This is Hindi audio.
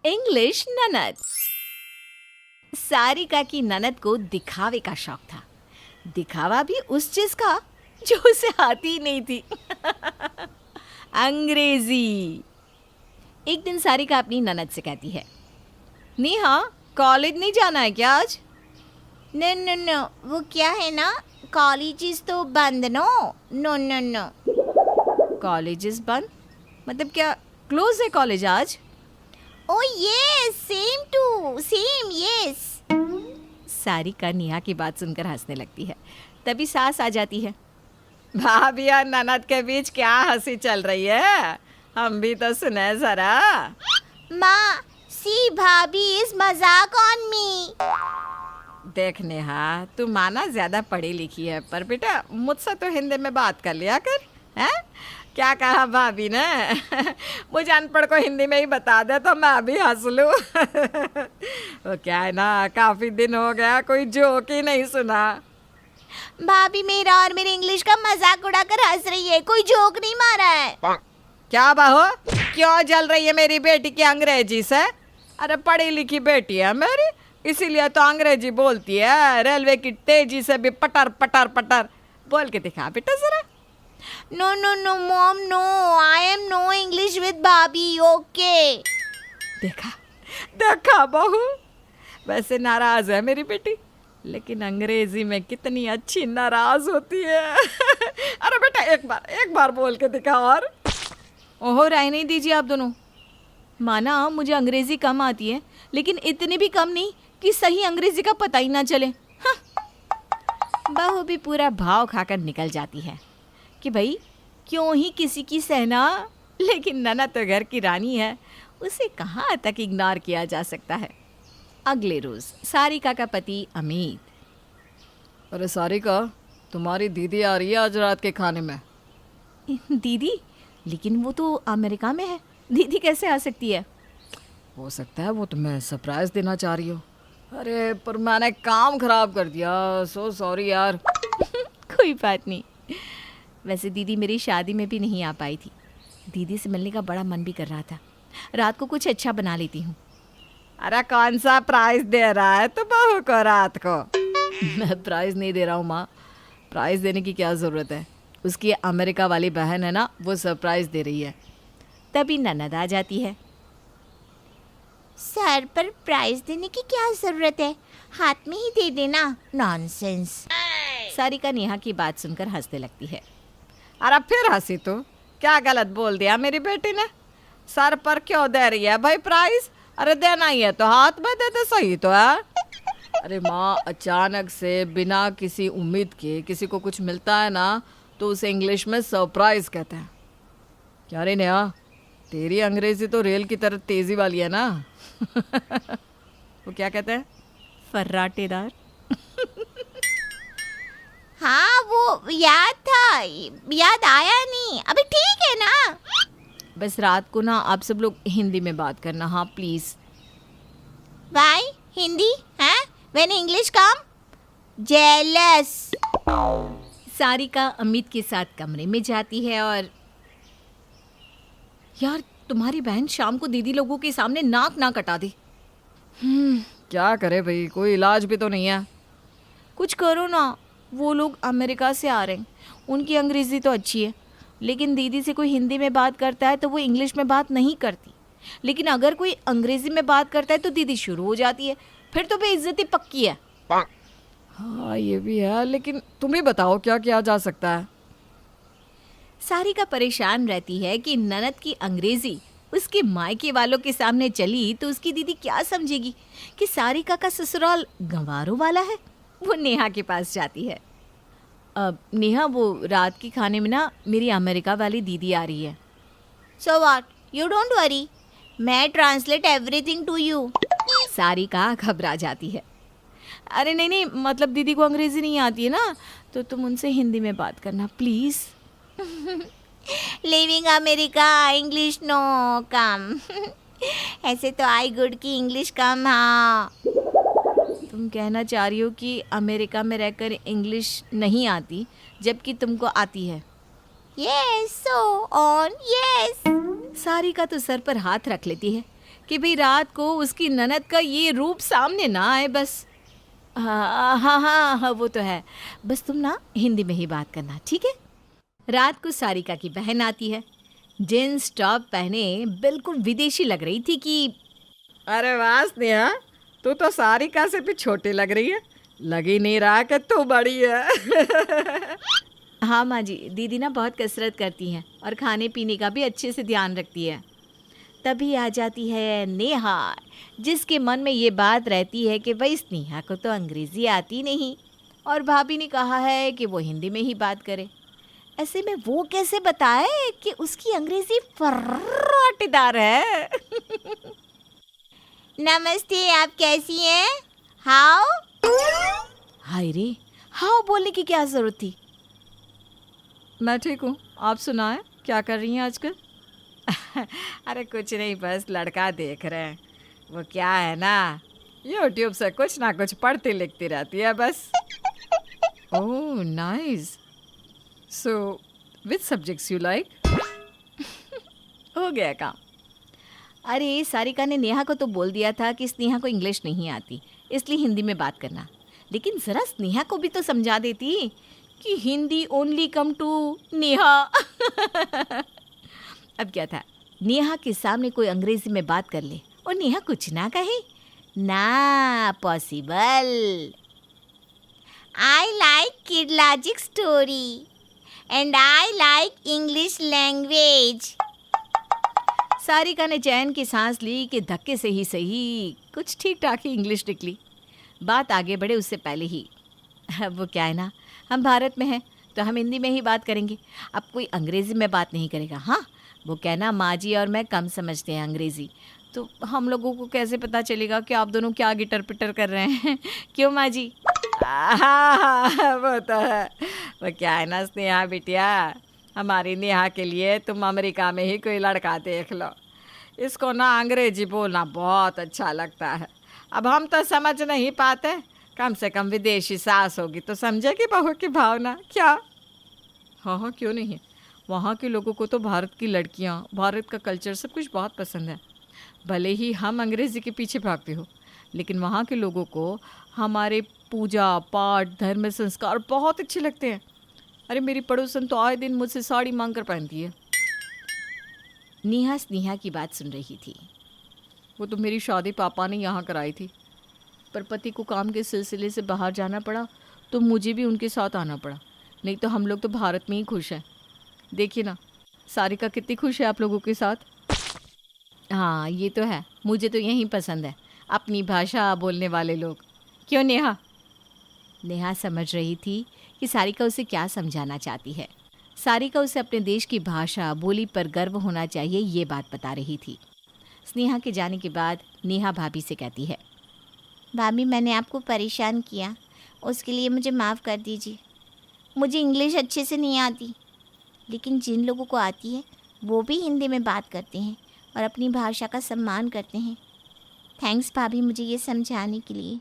इंग्लिश ननद। सारिका की ननद को दिखावे का शौक था, दिखावा भी उस चीज का जो उसे आती ही नहीं थी। अंग्रेजी। एक दिन सारिका अपनी ननद से कहती है, नेहा कॉलेज नहीं जाना है क्या आज? नो नो नो, वो क्या है ना, कॉलेजेस तो बंद no no no no. Colleges बंद? मतलब क्या क्लोज है कॉलेज आज? Oh yes, same to same, yes. Sarika Neha की बात सुनकर हंसने लगती है। तभी सास आ जाती है। भाभी और ननद के बीच क्या हंसी चल रही है, हम भी तो सुने जरा। माँ, सी भाभी इज मजाक ऑन मी। देख नेहा, तू माना ज्यादा पढ़ी लिखी है, पर बेटा मुझसे तो हिंदी में बात कर लिया कर। हैं? क्या कहा भाभी ने? मुझे अनपढ़ को हिंदी में ही बता दे तो मैं भी हंस लूं। वो क्या है ना, काफी दिन हो गया कोई जोक ही नहीं सुना। भाभी मेरा और मेरे इंग्लिश का मजाक उड़ाकर हंस रही है, कोई जोक नहीं मारा है। क्या बाहो, क्यों जल रही है मेरी बेटी की अंग्रेजी से? अरे पढ़ी लिखी बेटी है मेरी, इसीलिए तो अंग्रेजी बोलती है। रेलवे की तेजी से भी पटर पटर पटर बोल के दिखा बेटा जरा। No no no mom, no, I am no English with bhabhi, okay. देखा देखा बहू, वैसे नाराज है मेरी बेटी, लेकिन अंग्रेजी में कितनी अच्छी नाराज होती है। अरे बेटा एक बार बोल के दिखा। और ओहो, राय नहीं दीजिए आप दोनों। माना मुझे अंग्रेजी कम आती है, लेकिन इतनी भी कम नहीं कि सही अंग्रेजी का पता ही ना चले। हाँ। बहू भी पूरा भाव खाकर निकल जाती है कि भाई क्यों ही किसी की सहना, लेकिन ननद तो घर की रानी है, उसे कहाँ तक इग्नोर किया जा सकता है। अगले रोज सारिका का पति अमित। अरे सारिका, तुम्हारी दीदी आ रही है आज रात के खाने में। दीदी? लेकिन वो तो अमेरिका में है, दीदी कैसे आ सकती है? हो सकता है वो तुम्हें सरप्राइज देना चाह रही हो। अरे पर मैंने काम खराब कर दिया, सो सॉरी यार। कोई बात नहीं। वैसे दीदी मेरी शादी में भी नहीं आ पाई थी, दीदी से मिलने का बड़ा मन भी कर रहा था। रात को कुछ अच्छा बना लेती हूँ। अरे कौन सा प्राइज दे रहा है तो बहू को रात को? मैं प्राइज नहीं दे रहा हूँ माँ, प्राइज देने की क्या ज़रूरत है, उसकी अमेरिका वाली बहन है ना, वो सरप्राइज दे रही है। तभी ननद आ जाती है। सर पर प्राइज देने की क्या जरूरत है, हाथ में ही दे देना, नॉनसेंस। सारिका नेहा की बात सुनकर हंसने लगती है। अरे फिर हंसी तू, क्या गलत बोल दिया मेरी बेटी ने? सर पर क्यों दे रही है भाई प्राइज? अरे देना ही है तो हाथ में दे दे, सही तो है। अरे माँ, अचानक से बिना किसी उम्मीद के किसी को कुछ मिलता है ना, तो उसे इंग्लिश में सरप्राइज कहते हैं। क्या रे नेहा, तेरी अंग्रेजी तो रेल की तरह तेजी वाली है ना। वो क्या कहते हैं, फर्राटेदार। हाँ वो याद था, याद आया नहीं, अभी ठीक है ना। बस रात को ना आप सब लोग हिंदी में बात करना, हाँ प्लीज। वाई हिंदी है, when English come? Jealous. Sarika Amit के साथ कमरे में जाती है और यार तुम्हारी बहन शाम को दीदी लोगों के सामने नाक ना कटा दे। क्या करे भाई, कोई इलाज भी तो नहीं है। कुछ करो ना, वो लोग अमेरिका से आ रहे हैं, उनकी अंग्रेजी तो अच्छी है, लेकिन दीदी से कोई हिंदी में बात करता है तो वो इंग्लिश में बात नहीं करती, लेकिन अगर कोई अंग्रेजी में बात करता है तो दीदी शुरू हो जाती है, फिर तो बेइज्जती पक्की है। हाँ ये भी है, लेकिन तुम ही बताओ क्या किया जा सकता है। सारिका परेशान रहती है कि ननद की अंग्रेजी उसके मायके वालों के सामने चली तो उसकी दीदी क्या समझेगी कि सारिका का ससुराल गंवारों वाला है। वो नेहा के पास जाती है। अब नेहा, वो रात के खाने में ना मेरी अमेरिका वाली दीदी आ रही है। So what, you don't worry, मैं translate everything to you. Sarika घबरा जाती है। अरे नहीं नहीं, मतलब दीदी को अंग्रेजी नहीं आती है ना, तो तुम उनसे हिंदी में बात करना please. Living America, English no come. ऐसे तो आई गुड की इंग्लिश कम। हाँ, तुम कहना चाह रही हो कि अमेरिका में रहकर इंग्लिश नहीं आती जबकि तुमको आती है? Yes, so on, yes. Sarika तो सर पर हाथ रख लेती है कि भाई रात को उसकी ननद का ये रूप सामने ना आए बस। हाँ हाँ हाँ हाँ, वो तो है। बस तुम ना हिंदी में ही बात करना, ठीक है? रात को सारिका की बहन आती है, जींस टॉप पहने बिल्कुल विदेशी लग रही थी कि अरे वाह स्नेहा, तू तो सारिका से भी छोटी लग रही है, लग ही नहीं रहा कि तू बड़ी है। हाँ माँ जी, दीदी ना बहुत कसरत करती हैं और खाने पीने का भी अच्छे से ध्यान रखती है। तभी आ जाती है नेहा, जिसके मन में ये बात रहती है कि भाई स्नेहा को तो अंग्रेज़ी आती नहीं और भाभी ने कहा है कि वो हिंदी में ही बात करे। ऐसे में वो कैसे बताए कि उसकी अंग्रेज़ी फर्राटेदार है। नमस्ते, आप कैसी हैं? हाउ? हाय रे, हाउ बोलने की क्या ज़रूरत थी? मैं ठीक हूँ, आप सुनाएं, क्या कर रही हैं आजकल? अरे कुछ नहीं, बस लड़का देख रहे हैं। वो क्या है ना, यूट्यूब से कुछ ना कुछ पढ़ती लिखती रहती है बस। Oh nice, so which subjects you like? हो गया काम। अरे सारिका ने नेहा को तो बोल दिया था कि स्नेहा को इंग्लिश नहीं आती, इसलिए हिंदी में बात करना। लेकिन ज़रा स्नेहा को भी तो समझा देती कि Hindi only come to Neha. अब क्या था, नेहा के सामने कोई अंग्रेजी में बात कर ले और नेहा कुछ ना कहे ना, possible. I like Kirlagic story and I like English language. Sarika ने चैन की सांस ली कि धक्के से ही सही कुछ ठीक ठाक ही इंग्लिश निकली। बात आगे बढ़े उससे पहले ही, वो क्या है ना, हम भारत में हैं तो हम हिंदी में ही बात करेंगे, अब कोई अंग्रेज़ी में बात नहीं करेगा। हाँ, वो कहना माँ जी और मैं कम समझते हैं अंग्रेज़ी, तो हम लोगों को कैसे पता चलेगा कि आप दोनों क्या गिटर पिटर कर रहे हैं? क्यों माँ जी? हाँ वो तो है। वो क्या है ना स्नेहा बिटिया, हमारी नेहा के लिए तुम अमेरिका में ही कोई लड़का देख लो, इसको ना अंग्रेजी बोलना बहुत अच्छा लगता है। अब हम तो समझ नहीं पाते, कम से कम विदेशी सास होगी तो समझेगी बहू की भावना, क्या? हाँ हाँ, क्यों नहीं, वहाँ के लोगों को तो भारत की लड़कियाँ, भारत का कल्चर सब कुछ बहुत पसंद है। भले ही हम अंग्रेज़ी के पीछे भागते हो, लेकिन वहाँ के लोगों को हमारे पूजा पाठ धर्म संस्कार बहुत अच्छे लगते हैं। अरे मेरी पड़ोसन तो आए दिन मुझसे साड़ी मांग कर पहनती है। नेहा स्नेहा की बात सुन रही थी। वो तो मेरी शादी पापा ने यहाँ कराई थी, पर पति को काम के सिलसिले से बाहर जाना पड़ा तो मुझे भी उनके साथ आना पड़ा, नहीं तो हम लोग तो भारत में ही खुश हैं। देखिए ना, सारिका कितनी खुश है आप लोगों के साथ। हाँ ये तो है, मुझे तो यहीं पसंद है, अपनी भाषा बोलने वाले लोग। क्यों नेहा? नेहा समझ रही थी कि सारिका उसे क्या समझाना चाहती है। सारिका उसे अपने देश की भाषा बोली पर गर्व होना चाहिए ये बात बता रही थी। स्नेहा के जाने के बाद नेहा भाभी से कहती है, भाभी मैंने आपको परेशान किया, उसके लिए मुझे माफ़ कर दीजिए। मुझे इंग्लिश अच्छे से नहीं आती, लेकिन जिन लोगों को आती है वो भी हिंदी में बात करते हैं और अपनी भाषा का सम्मान करते हैं। थैंक्स भाभी मुझे ये समझाने के लिए।